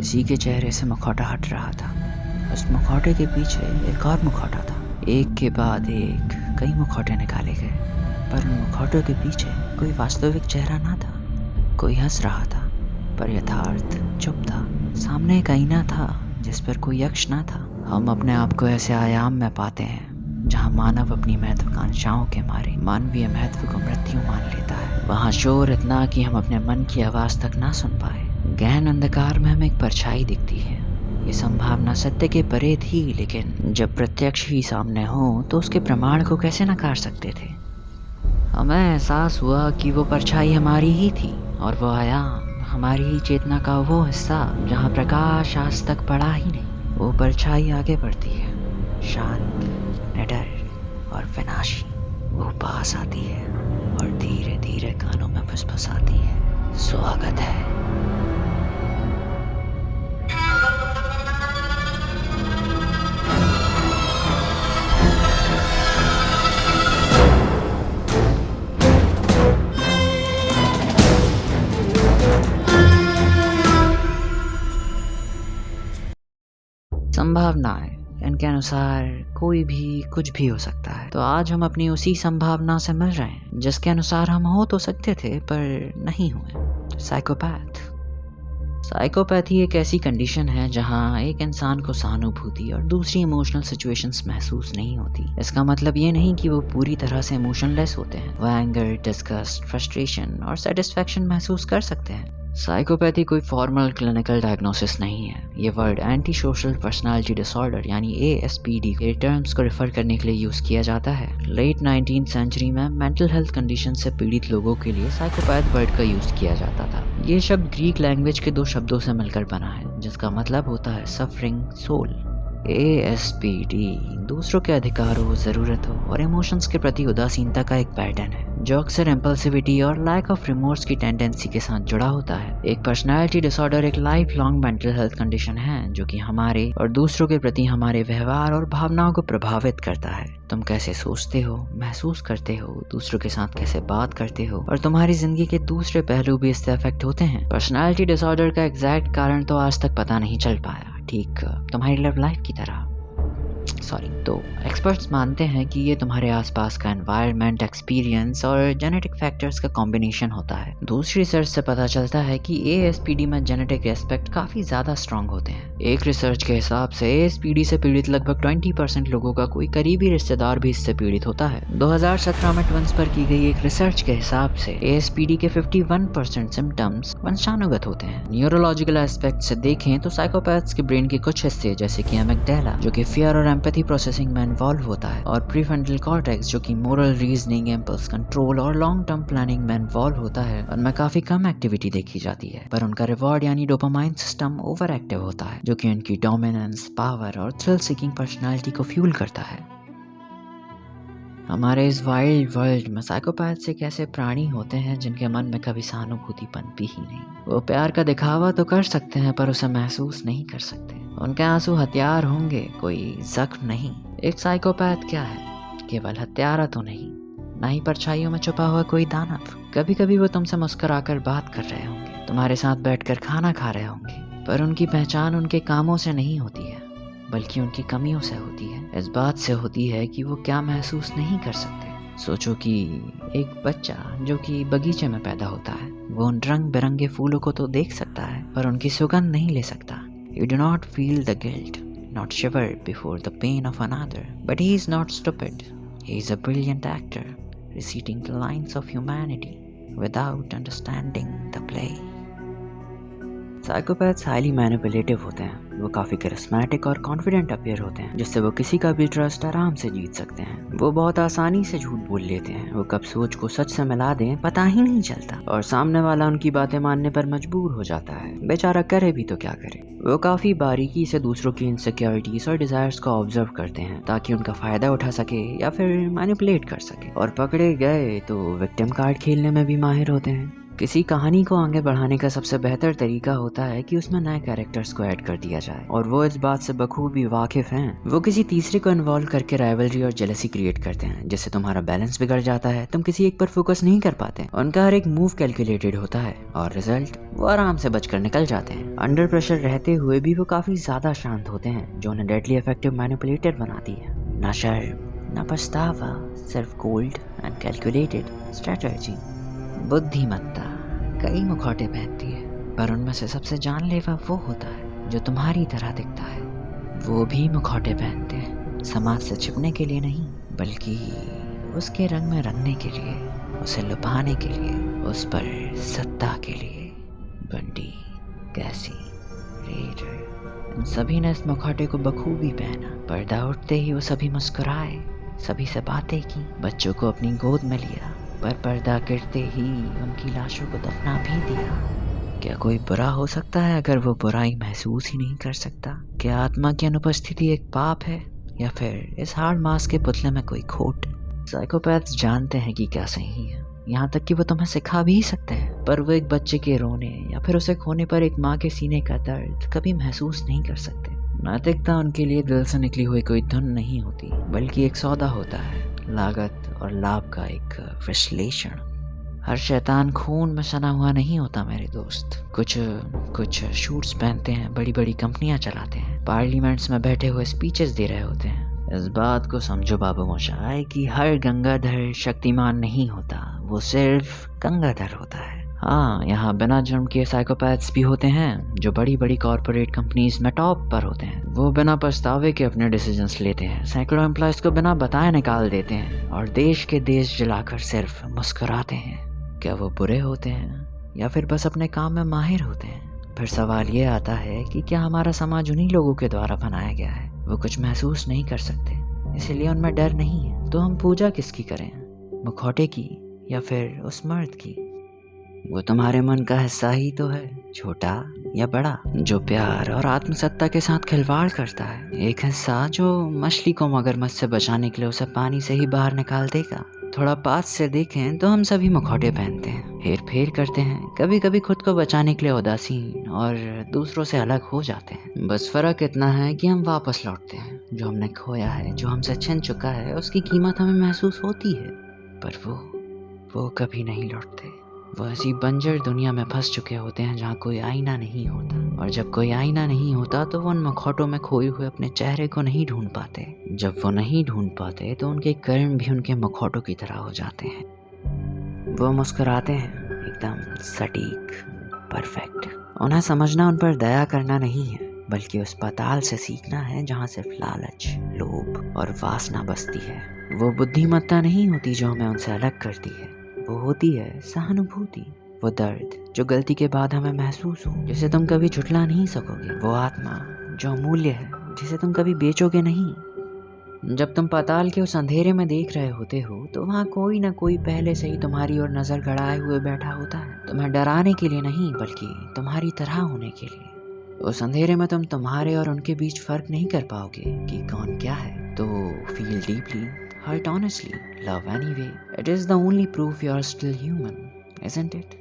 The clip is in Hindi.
किसी के चेहरे से मुखौटा हट रहा था। उस मुखौटे के पीछे एक और मुखौटा था। एक के बाद एक कई मुखौटे निकाले गए, पर उन मुखौटों के पीछे कोई वास्तविक चेहरा ना था। कोई हंस रहा था, पर यथार्थ चुप था। सामने एक आईना था जिस पर कोई यक्ष ना था। हम अपने आप को ऐसे आयाम में पाते हैं जहाँ मानव अपनी महत्वाकांक्षाओं के मारे मानवीय महत्व को मृत्यु मान लेता है। वहाँ शोर इतना कि हम अपने मन की आवाज तक ना सुन पाए। गहन अंधकार में हमें एक परछाई दिखती है। ये संभावना सत्य के परे थी, लेकिन जब प्रत्यक्ष ही सामने हो तो उसके प्रमाण को कैसे नकार सकते थे। हमें एहसास हुआ कि वो परछाई हमारी ही थी, और वो आयाम हमारी ही चेतना का वो हिस्सा जहाँ प्रकाश आज तक पड़ा ही नहीं। वो परछाई आगे बढ़ती है, शांत, निडर और विनाशी। वो पास आती है और धीरे धीरे कानों में फुसफुसाती है, स्वागत है। संभावनाएं, इनके अनुसार कोई भी कुछ भी हो सकता है। तो आज हम अपनी उसी संभावना से मिल रहे हैं जिसके अनुसार हम हो तो सकते थे पर नहीं हुए। साइकोपैथी एक ऐसी कंडीशन है जहां एक इंसान को सहानुभूति और दूसरी इमोशनल सिचुएशंस महसूस नहीं होती। इसका मतलब ये नहीं कि वो पूरी तरह से इमोशनलेस होते हैं। वो एंगर, डिस्गस्ट, फ्रस्ट्रेशन और सेटिस्फैक्शन महसूस कर सकते हैं। साइकोपैथी कोई फॉर्मल क्लिनिकल डायग्नोसिस नहीं है। ये word anti social personality disorder यानी ASPD के टर्म्स को रेफर करने के लिए यूज किया जाता है। लेट 19th सेंचुरी में मेंटल हेल्थ कंडीशन से पीड़ित लोगों के लिए साइकोपैथ वर्ड का यूज किया जाता था। ये शब्द ग्रीक लैंग्वेज के दो शब्दों से मिलकर बना है, जिसका मतलब होता है सफरिंग सोल। ASPD दूसरों के अधिकारों, जरूरतों और इमोशंस के प्रति उदासीनता का एक पैटर्न है जो अक्सर इम्पल्सिविटी और लैक ऑफ रिमोर्स की टेंडेंसी के साथ जुड़ा होता है। एक पर्सनालिटी डिसऑर्डर एक life long mental health condition है जो कि हमारे और दूसरों के प्रति हमारे व्यवहार और भावनाओं को प्रभावित करता है। तुम कैसे सोचते हो, महसूस करते हो, दूसरों के साथ कैसे बात करते हो, और तुम्हारी जिंदगी के दूसरे पहलू भी इससे अफेक्ट होते हैं। पर्सनालिटी डिसऑर्डर का एग्जैक्ट कारण तो आज तक पता नहीं चल पाया, ठीक तुम्हारी लव लाइफ की तरह। तो एक्सपर्ट्स मानते हैं कि ये तुम्हारे आसपास का एनवायरनमेंट, एक्सपीरियंस और जेनेटिक फैक्टर्स का कॉम्बिनेशन होता है। दूसरी रिसर्च से पता चलता है कि ASPD में जेनेटिक एस्पेक्ट काफी ज्यादा स्ट्रांग होते हैं। एक रिसर्च के हिसाब से ASPD से पीड़ित लगभग 20% लोगों का कोई करीबी रिश्तेदार भी इससे पीड़ित होता है। 2017 में ट्विंस पर की गई एक रिसर्च के हिसाब से ASPD के 51% सिम्टम्स वंशानुगत होते हैं। न्यूरोलॉजिकल एस्पेक्ट से देखें तो साइकोपैथ्स के ब्रेन के कुछ हिस्से जैसे कि एमिग्डाला जो कि फियर और एम्पैथी प्रोसेसिंग में इन्वॉल्व होता है, और प्रीफ्रंटल कॉर्टेक्स जो कि मोरल रीजनिंग, इम्पल्स कंट्रोल और लॉन्ग टर्म प्लानिंग में इन्वॉल्व होता है, उनमें काफी कम एक्टिविटी देखी जाती है। पर उनका रिवॉर्ड यानी डोपामाइन सिस्टम ओवर एक्टिव होता है जो कि उनकी डोमिनेंस, पावर और थ्रिल सीकिंग पर्सनालिटी को फ्यूल करता है। हमारे इस वाइल्ड वर्ल्ड में साइकोपैथ्स एक ऐसे प्राणी होते हैं जिनके मन में कभी सहानुभूति पनपी ही नहीं। वो प्यार का दिखावा तो कर सकते हैं पर उसे महसूस नहीं कर सकते। उनके आंसू हथियार होंगे, कोई जख्म नहीं। एक साइकोपैथ क्या है? केवल हत्यारा तो नहीं, ना ही परछाइयों में छुपा हुआ कोई दानव। कभी कभी वो तुमसे मुस्कुराकर बात कर रहे होंगे, तुम्हारे साथ बैठकर खाना खा रहे होंगे, पर उनकी पहचान उनके कामों से नहीं होती है बल्कि उनकी कमियों से होती है। इस बात से होती है कि वो क्या महसूस नहीं कर सकते। सोचो कि एक बच्चा जो कि बगीचे में पैदा होता है, वो उन रंग बिरंगे फूलों को तो देख सकता है पर उनकी सुगंध नहीं ले सकता। You do not feel the guilt, not shiver before the pain of another. But he is not stupid. He is a brilliant actor, reciting the lines of humanity without understanding the play. Psychopaths highly manipulative होते हैं। वो काफ़ी करिस्मेटिक और कॉन्फिडेंट अपीयर होते हैं, जिससे वो किसी का भी ट्रस्ट आराम से जीत सकते हैं। वो बहुत आसानी से झूठ बोल लेते हैं। वो कब सोच को सच से मिला दें पता ही नहीं चलता, और सामने वाला उनकी बातें मानने पर मजबूर हो जाता है। बेचारा करे भी तो क्या करे। वो काफ़ी बारीकी से दूसरों की इनसिक्योरिटीज और डिजायर्स को ऑब्जर्व करते हैं ताकि उनका फायदा उठा सके या फिर मैनिपुलेट कर सके, और पकड़े गए तो विक्टिम कार्ड खेलने में भी माहिर होते हैं। किसी कहानी को आगे बढ़ाने का सबसे बेहतर तरीका होता है कि उसमें नए कैरेक्टर्स को ऐड कर दिया जाए, और वो इस बात से बखूबी वाकिफ हैं। वो किसी तीसरे को इन्वॉल्व करके राइवलरी और जेलसी क्रिएट करते हैं, जिससे तुम्हारा बैलेंस बिगड़ जाता है, तुम किसी एक पर फोकस नहीं कर पाते। उनका हर एक मूव कैलकुलेटेड होता है और रिजल्ट वो आराम से बचकर निकल जाते हैं। अंडर प्रेशर रहते हुए भी वो काफी ज्यादा शांत होते हैं, जो उन्हें डेडली इफेक्टिव मैनिपुलेटर बनाती है। ना शर्म ना पछतावा, सिर्फ कोल्ड एंड कैलकुलेटेड स्ट्रेटजी। बुद्धिमत्ता कई मुखौटे पहनती है, पर उनमें से सबसे जानलेवा वो होता है जो तुम्हारी तरह दिखता है। वो भी मुखौटे पहनते हैं, समाज से छिपने के लिए नहीं, बल्कि उसके रंग में रंगने के लिए, उसे लुभाने के लिए, उस पर सत्ता के लिए। बंडी, कैसी, रेडर, इन सभी ने इस मुखौटे को बखूबी पहना। पर्दा उठते ही वो सभी मुस्कुराए, सभी से बातें की, बच्चों को अपनी गोद में लिया, पर पर्दा गिरते ही उनकी लाशों को दफना भी दिया। क्या कोई बुरा हो सकता है अगर वो बुराई महसूस ही नहीं कर सकता? क्या आत्मा की अनुपस्थिति एक पाप है, या फिर इस हार्ड मास के पुतले में कोई खोट? साइकोपैथ्स जानते हैं कि क्या सही है, यहाँ तक कि वो तुम्हें सिखा भी सकते हैं, पर वो एक बच्चे के रोने या फिर उसे खोने पर एक माँ के सीने का दर्द कभी महसूस नहीं कर सकते। नैतिकता उनके लिए दिल से निकली हुई कोई धुन नहीं होती, बल्कि एक सौदा होता है, लागत और लाभ का एक विश्लेषण। हर शैतान खून में सना हुआ नहीं होता मेरे दोस्त। कुछ शूट्स पहनते हैं, बड़ी बड़ी कंपनियां चलाते हैं, पार्लियामेंट्स में बैठे हुए स्पीचेस दे रहे होते हैं। इस बात को समझो बाबू मोशाय कि हर गंगाधर शक्तिमान नहीं होता, वो सिर्फ गंगाधर होता है। हाँ, यहाँ बिना जुर्म किए साइकोपैथ्स भी होते हैं, जो बड़ी बड़ी कॉर्पोरेट कंपनीज में टॉप पर होते हैं। वो बिना पछतावे के अपने डिसीजंस लेते हैं, सैकड़ों एम्प्लॉयज को बिना बताए निकाल देते हैं, और देश के देश जलाकर सिर्फ मुस्कुराते हैं। क्या वो बुरे होते हैं, या फिर बस अपने काम में माहिर होते हैं? फिर सवाल ये आता है कि क्या हमारा समाज उन्हीं लोगों के द्वारा बनाया गया है? वो कुछ महसूस नहीं कर सकते, इसलिए उनमें डर नहीं है। तो हम पूजा किसकी करें, मुखौटे की या फिर उस मर्द की? वो तुम्हारे मन का हिस्सा ही तो है, छोटा या बड़ा, जो प्यार और आत्मसत्ता के साथ खिलवाड़ करता है। एक हिस्सा जो मछली को मगरमच्छ से बचाने के लिए उसे पानी से ही बाहर निकाल देगा। थोड़ा पास से देखें तो हम सभी मुखौटे पहनते हैं, हेर फेर करते हैं, कभी कभी खुद को बचाने के लिए उदासीन और दूसरों से अलग हो जाते हैं। बस फर्क इतना है कि हम वापस लौटते हैं। जो हमने खोया है, जो हमसे छिन चुका है, उसकी कीमत हमें महसूस होती है, पर वो कभी नहीं लौटते। वो ऐसी बंजर दुनिया में फंस चुके होते हैं जहाँ कोई आईना नहीं होता, और जब कोई आईना नहीं होता तो वो उन मुखौटों में खोए हुए अपने चेहरे को नहीं ढूंढ पाते। जब वो नहीं ढूंढ पाते तो उनके कर्म भी उनके मुखौटों की तरह हो जाते हैं। वो मुस्कुराते हैं, एकदम सटीक, परफेक्ट। उन्हें समझना उन पर दया करना नहीं है, बल्कि उस पाताल से सीखना है जहाँ सिर्फ लालच, लोभ और वासना बसती है। वो बुद्धिमत्ता नहीं होती जो हमें उनसे अलग करती है, वो होती है सहानुभूति। वो दर्द जो गलती के बाद हमें महसूस हो, जिसे तुम कभी झुठला नहीं सकोगे। वो आत्मा जो अमूल्य है, जिसे तुम कभी बेचोगे नहीं। जब तुम पाताल के उस अंधेरे में देख रहे होते हो तो वहाँ कोई ना कोई पहले से ही तुम्हारी ओर नजर गड़ाए हुए बैठा होता है, तुम्हें डराने के लिए नहीं, बल्कि तुम्हारी तरह होने के लिए। उस अंधेरे में तुम तुम्हारे और उनके बीच फर्क नहीं कर पाओगे कि कौन क्या है। तो feel deeply, hurt honestly, love anyway. It is the only proof you are still human, isn't it?